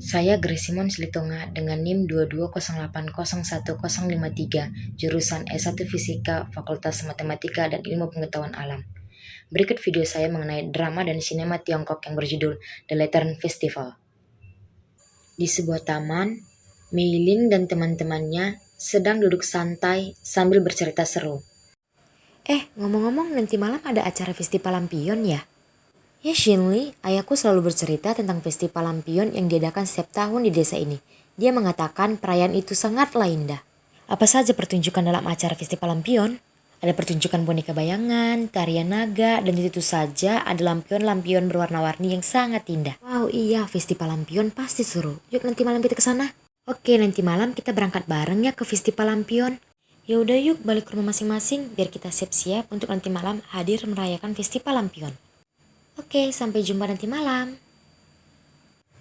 Saya Grace Simon Silitonga dengan NIM 2208011053, jurusan S1 Fisika, Fakultas Matematika dan Ilmu Pengetahuan Alam. Berikut video saya mengenai drama dan sinema Tiongkok yang berjudul The Lantern Festival. Di sebuah taman, Mei Ling dan teman-temannya sedang duduk santai sambil bercerita seru. Ngomong-ngomong nanti malam ada acara festival lampion ya? Ya Shinli, ayahku selalu bercerita tentang festival lampion yang diadakan setiap tahun di desa ini. Dia mengatakan perayaan itu sangatlah indah. Apa saja pertunjukan dalam acara festival lampion? Ada pertunjukan boneka bayangan, tarian naga, dan tentu saja ada lampion-lampion berwarna-warni yang sangat indah. Wow iya, festival lampion pasti seru. Yuk nanti malam kita ke sana. Oke, nanti malam kita berangkat bareng ya ke festival lampion. Ya udah yuk balik ke rumah masing-masing biar kita siap-siap untuk nanti malam hadir merayakan festival lampion. Oke, sampai jumpa nanti malam.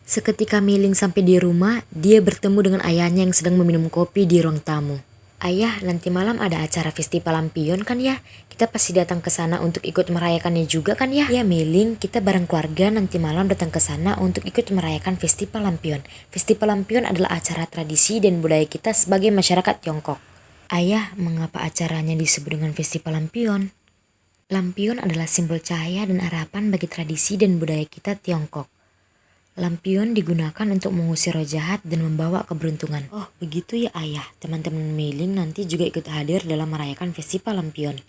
Seketika Mei Ling sampai di rumah, dia bertemu dengan ayahnya yang sedang meminum kopi di ruang tamu. Ayah, nanti malam ada acara festival lampion kan ya? Kita pasti datang ke sana untuk ikut merayakannya juga kan ya? Ya Mei Ling, kita bareng keluarga nanti malam datang ke sana untuk ikut merayakan festival lampion. Festival lampion adalah acara tradisi dan budaya kita sebagai masyarakat Tiongkok. Ayah, mengapa acaranya disebut dengan festival lampion? Lampion adalah simbol cahaya dan harapan bagi tradisi dan budaya kita Tiongkok. Lampion digunakan untuk mengusir roh jahat dan membawa keberuntungan. Oh, begitu ya ayah. Teman-teman Mei Ling nanti juga ikut hadir dalam merayakan festival lampion.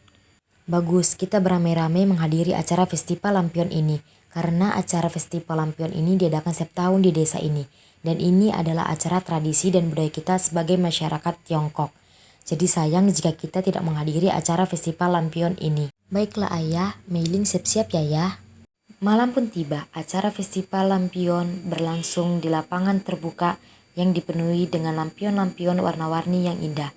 Bagus, kita beramai-ramai menghadiri acara festival lampion ini. Karena acara festival lampion ini diadakan setiap tahun di desa ini. Dan ini adalah acara tradisi dan budaya kita sebagai masyarakat Tiongkok. Jadi sayang jika kita tidak menghadiri acara festival lampion ini. Baiklah ayah, Mei Ling siap-siap ya. Malam pun tiba, acara festival lampion berlangsung di lapangan terbuka yang dipenuhi dengan lampion-lampion warna-warni yang indah.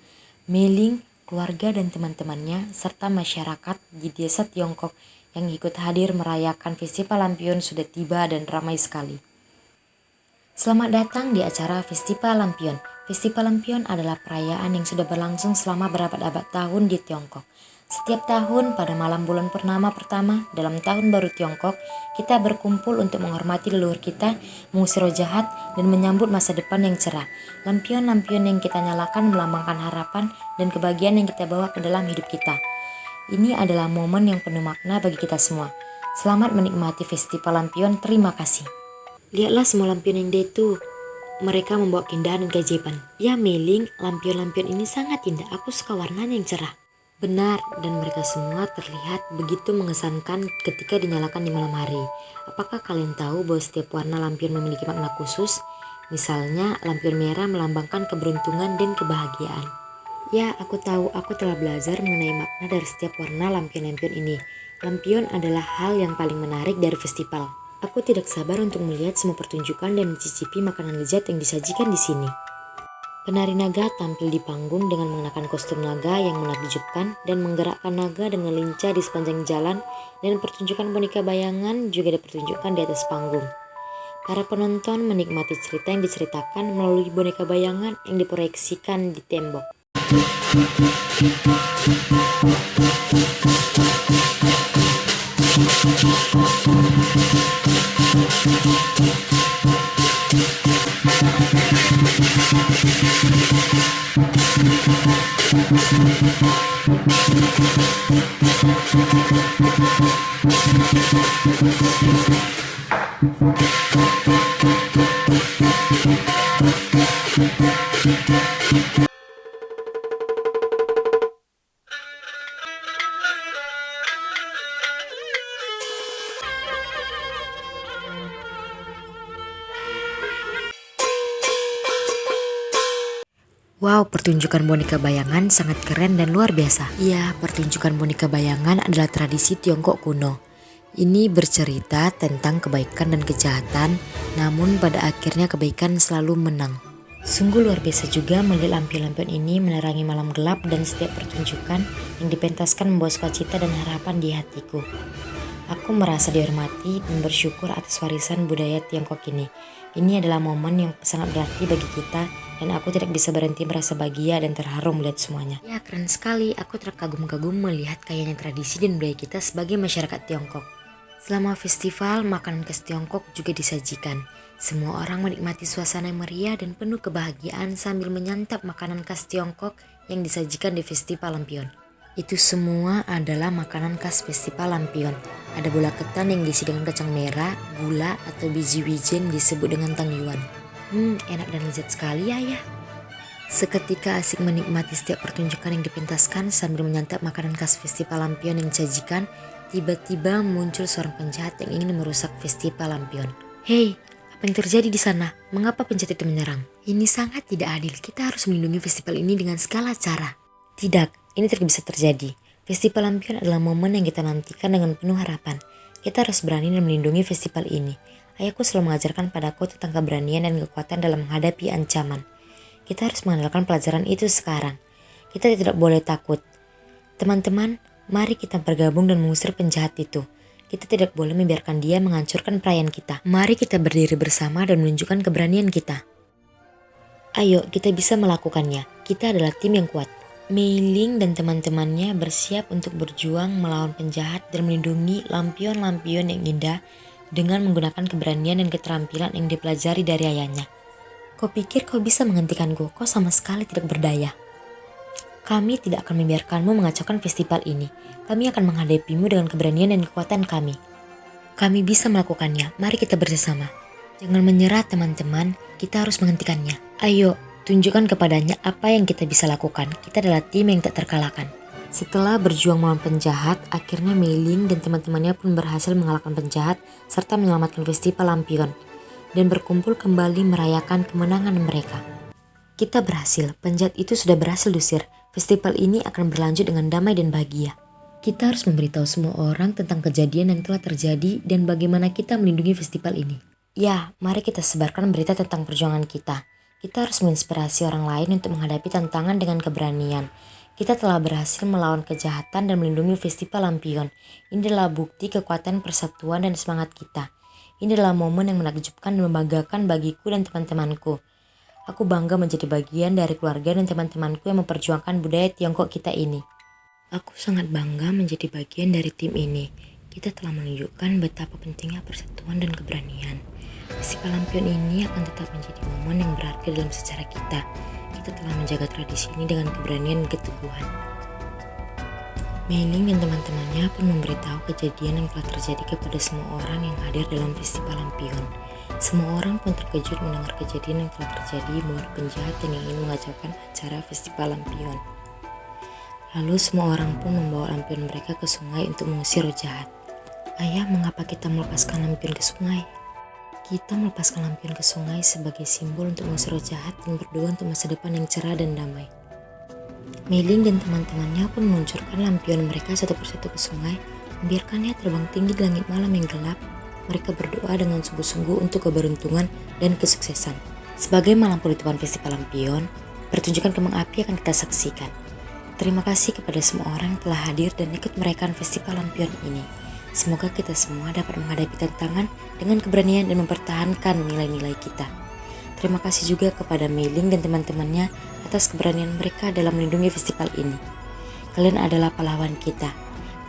Mei Ling, keluarga dan teman-temannya, serta masyarakat di desa Tiongkok yang ikut hadir merayakan festival lampion sudah tiba dan ramai sekali. Selamat datang di acara festival lampion. Festival lampion adalah perayaan yang sudah berlangsung selama berabad-abad tahun di Tiongkok. Setiap tahun pada malam bulan purnama pertama dalam tahun baru Tiongkok, kita berkumpul untuk menghormati leluhur kita, mengusir roh jahat, dan menyambut masa depan yang cerah. Lampion-lampion yang kita nyalakan melambangkan harapan dan kebahagiaan yang kita bawa ke dalam hidup kita. Ini adalah momen yang penuh makna bagi kita semua. Selamat menikmati festival lampion, terima kasih. Lihatlah semua lampion yang indah itu. Mereka membawa keindahan dan keajaiban. Ya Mei Ling, lampion-lampion ini sangat indah. Aku suka warnanya yang cerah. Benar, dan mereka semua terlihat begitu mengesankan ketika dinyalakan di malam hari. Apakah kalian tahu bahwa setiap warna lampion memiliki makna khusus? Misalnya, lampion merah melambangkan keberuntungan dan kebahagiaan. Ya, aku tahu, aku telah belajar mengenai makna dari setiap warna lampion-lampion ini. Lampion adalah hal yang paling menarik dari festival. Aku tidak sabar untuk melihat semua pertunjukan dan mencicipi makanan lezat yang disajikan di sini. Penari naga tampil di panggung dengan mengenakan kostum naga yang menakjubkan dan menggerakkan naga dengan lincah di sepanjang jalan, dan pertunjukan boneka bayangan juga dipertunjukkan di atas panggung. Para penonton menikmati cerita yang diceritakan melalui boneka bayangan yang diproyeksikan di tembok. Wow, pertunjukan boneka bayangan sangat keren dan luar biasa. Iya, pertunjukan boneka bayangan adalah tradisi Tiongkok kuno. Ini bercerita tentang kebaikan dan kejahatan, namun pada akhirnya kebaikan selalu menang. Sungguh luar biasa juga melihat lampion-lampion ini menerangi malam gelap, dan setiap pertunjukan yang dipentaskan membawa sukacita dan harapan di hatiku. Aku merasa dihormati dan bersyukur atas warisan budaya Tiongkok ini. Ini adalah momen yang sangat berarti bagi kita, dan aku tidak bisa berhenti merasa bahagia dan terharu melihat semuanya. Ya, keren sekali. Aku terkagum-kagum melihat kayanya tradisi dan budaya kita sebagai masyarakat Tiongkok. Selama festival, makanan khas Tiongkok juga disajikan. Semua orang menikmati suasana yang meriah dan penuh kebahagiaan sambil menyantap makanan khas Tiongkok yang disajikan di Festival Lampion. Itu semua adalah makanan khas Festival Lampion. Ada bola ketan yang diisi dengan kacang merah, gula atau biji wijen disebut dengan tangyuan. Enak dan lezat sekali ya. Seketika asik menikmati setiap pertunjukan yang dipentaskan sambil menyantap makanan khas Festival Lampion yang disajikan, tiba-tiba muncul seorang penjahat yang ingin merusak Festival Lampion. Hei, apa yang terjadi di sana? Mengapa penjahat itu menyerang? Ini sangat tidak adil. Kita harus melindungi festival ini dengan segala cara. Tidak, ini tidak bisa terjadi. Festival Lampion adalah momen yang kita nantikan dengan penuh harapan. Kita harus berani dan melindungi festival ini. Ayahku selalu mengajarkan padaku tentang keberanian dan kekuatan dalam menghadapi ancaman. Kita harus mengandalkan pelajaran itu sekarang. Kita tidak boleh takut. Teman-teman, mari kita bergabung dan mengusir penjahat itu. Kita tidak boleh membiarkan dia menghancurkan perayaan kita. Mari kita berdiri bersama dan menunjukkan keberanian kita. Ayo, kita bisa melakukannya. Kita adalah tim yang kuat. Mei Ling dan teman-temannya bersiap untuk berjuang melawan penjahat dan melindungi lampion-lampion yang indah dengan menggunakan keberanian dan keterampilan yang dipelajari dari ayahnya. Kau pikir kau bisa menghentikanku? Kau sama sekali tidak berdaya. Kami tidak akan membiarkanmu mengacaukan festival ini. Kami akan menghadapimu dengan keberanian dan kekuatan kami. Kami bisa melakukannya. Mari kita bersama. Jangan menyerah teman-teman. Kita harus menghentikannya. Ayo, tunjukkan kepadanya apa yang kita bisa lakukan. Kita adalah tim yang tak terkalahkan. Setelah berjuang melawan penjahat, akhirnya Mei Ling dan teman-temannya pun berhasil mengalahkan penjahat serta menyelamatkan festival Lampion dan berkumpul kembali merayakan kemenangan mereka. Kita berhasil, penjahat itu sudah berhasil diusir. Festival ini akan berlanjut dengan damai dan bahagia. Kita harus memberitahu semua orang tentang kejadian yang telah terjadi dan bagaimana kita melindungi festival ini. Ya, mari kita sebarkan berita tentang perjuangan kita. Kita harus menginspirasi orang lain untuk menghadapi tantangan dengan keberanian. Kita telah berhasil melawan kejahatan dan melindungi festival Lampion. Ini adalah bukti kekuatan persatuan dan semangat kita. Ini adalah momen yang menakjubkan dan membanggakan bagiku dan teman-temanku. Aku bangga menjadi bagian dari keluarga dan teman-temanku yang memperjuangkan budaya Tiongkok kita ini. Aku sangat bangga menjadi bagian dari tim ini. Kita telah menunjukkan betapa pentingnya persatuan dan keberanian. Festival Lampion ini akan tetap menjadi momen yang berharga dalam sejarah kita. Kita telah menjaga tradisi ini dengan keberanian dan keteguhan. Mei Ling dan teman-temannya pun memberitahu kejadian yang telah terjadi kepada semua orang yang hadir dalam Festival Lampion. Semua orang pun terkejut mendengar kejadian yang telah terjadi bahwa penjahat yang ingin mengacaukan acara Festival Lampion. Lalu semua orang pun membawa lampion mereka ke sungai untuk mengusir roh jahat. Ayah, mengapa kita melepaskan lampion ke sungai? Kita melepaskan lampion ke sungai sebagai simbol untuk mengusir roh jahat dan berdoa untuk masa depan yang cerah dan damai. Mei Ling dan teman-temannya pun meluncurkan lampion mereka satu persatu ke sungai, membiarkannya terbang tinggi di langit malam yang gelap. Mereka berdoa dengan sungguh-sungguh untuk keberuntungan dan kesuksesan. Sebagai malam penutupan Festival Lampion, pertunjukan kembang api akan kita saksikan. Terima kasih kepada semua orang yang telah hadir dan ikut merayakan Festival Lampion ini. Semoga kita semua dapat menghadapi tantangan dengan keberanian dan mempertahankan nilai-nilai kita. Terima kasih juga kepada Mei Ling dan teman-temannya atas keberanian mereka dalam melindungi festival ini. Kalian adalah pahlawan kita.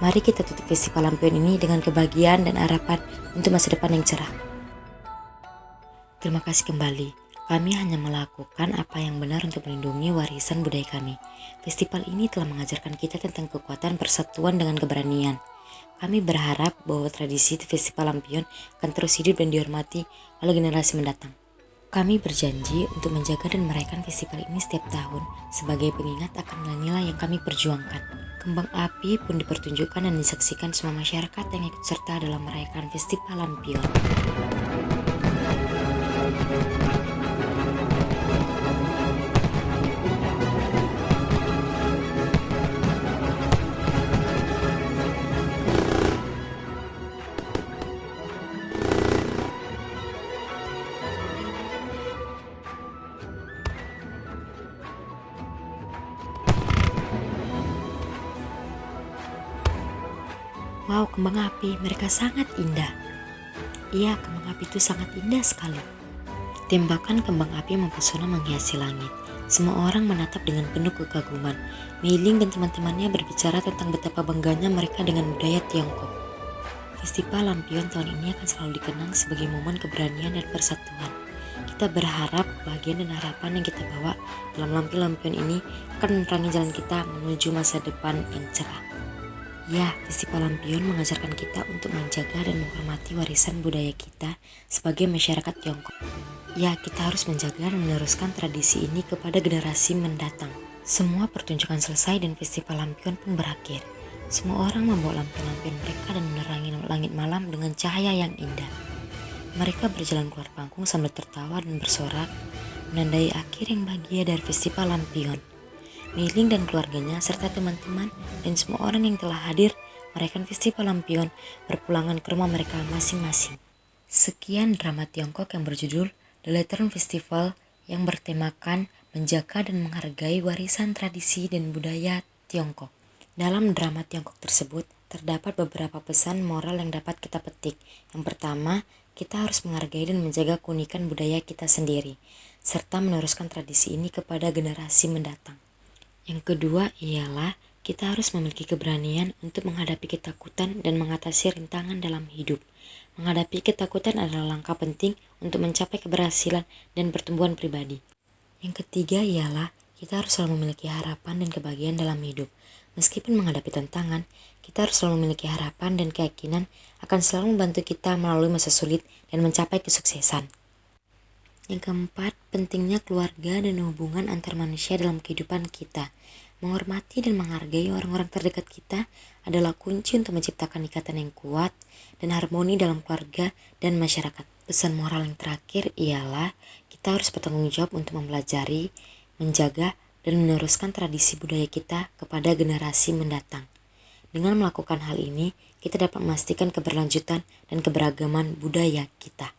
Mari kita tutup Festival Lampion ini dengan kebahagiaan dan harapan untuk masa depan yang cerah. Terima kasih kembali. Kami hanya melakukan apa yang benar untuk melindungi warisan budaya kami. Festival ini telah mengajarkan kita tentang kekuatan persatuan dengan keberanian. Kami berharap bahwa tradisi Festival Lampion akan terus hidup dan dihormati oleh generasi mendatang. Kami berjanji untuk menjaga dan merayakan festival ini setiap tahun sebagai pengingat akan nilai-nilai yang kami perjuangkan. Kembang api pun dipertunjukkan dan disaksikan semua masyarakat yang ikut serta dalam merayakan Festival Lampion. Wow, kembang api, mereka sangat indah. Iya, kembang api itu sangat indah sekali. Tembakan kembang api mempesona menghiasi langit. Semua orang menatap dengan penuh kekaguman. Mei Ling dan teman-temannya berbicara tentang betapa bangganya mereka dengan budaya Tiongkok. Festival Lampion tahun ini akan selalu dikenang sebagai momen keberanian dan persatuan. Kita berharap kebahagiaan dan harapan yang kita bawa dalam lampion-lampion ini akan menerangi jalan kita menuju masa depan yang cerah. Ya, Festival Lampion mengajarkan kita untuk menjaga dan menghormati warisan budaya kita sebagai masyarakat Tiongkok. Ya, kita harus menjaga dan meneruskan tradisi ini kepada generasi mendatang. Semua pertunjukan selesai dan Festival Lampion pun berakhir. Semua orang membawa lampion-lampion mereka dan menerangi langit malam dengan cahaya yang indah. Mereka berjalan keluar panggung sambil tertawa dan bersorak, menandai akhir yang bahagia dari Festival Lampion. Niling dan keluarganya serta teman-teman dan semua orang yang telah hadir merayakan Festival Lampion berpulangan ke rumah mereka masing-masing. Sekian drama Tiongkok yang berjudul The Lantern Festival yang bertemakan menjaga dan menghargai warisan tradisi dan budaya Tiongkok. Dalam drama Tiongkok tersebut terdapat beberapa pesan moral yang dapat kita petik. Yang pertama, kita harus menghargai dan menjaga keunikan budaya kita sendiri, serta meneruskan tradisi ini kepada generasi mendatang. Yang kedua ialah kita harus memiliki keberanian untuk menghadapi ketakutan dan mengatasi rintangan dalam hidup. Menghadapi ketakutan adalah langkah penting untuk mencapai keberhasilan dan pertumbuhan pribadi. Yang ketiga ialah kita harus selalu memiliki harapan dan kebahagiaan dalam hidup. Meskipun menghadapi tantangan, kita harus selalu memiliki harapan dan keyakinan akan selalu membantu kita melalui masa sulit dan mencapai kesuksesan. Yang keempat, pentingnya keluarga dan hubungan antar manusia dalam kehidupan kita. Menghormati dan menghargai orang-orang terdekat kita adalah kunci untuk menciptakan ikatan yang kuat dan harmoni dalam keluarga dan masyarakat. Pesan moral yang terakhir ialah kita harus bertanggung jawab untuk mempelajari, menjaga, dan meneruskan tradisi budaya kita kepada generasi mendatang. Dengan melakukan hal ini, kita dapat memastikan keberlanjutan dan keberagaman budaya kita.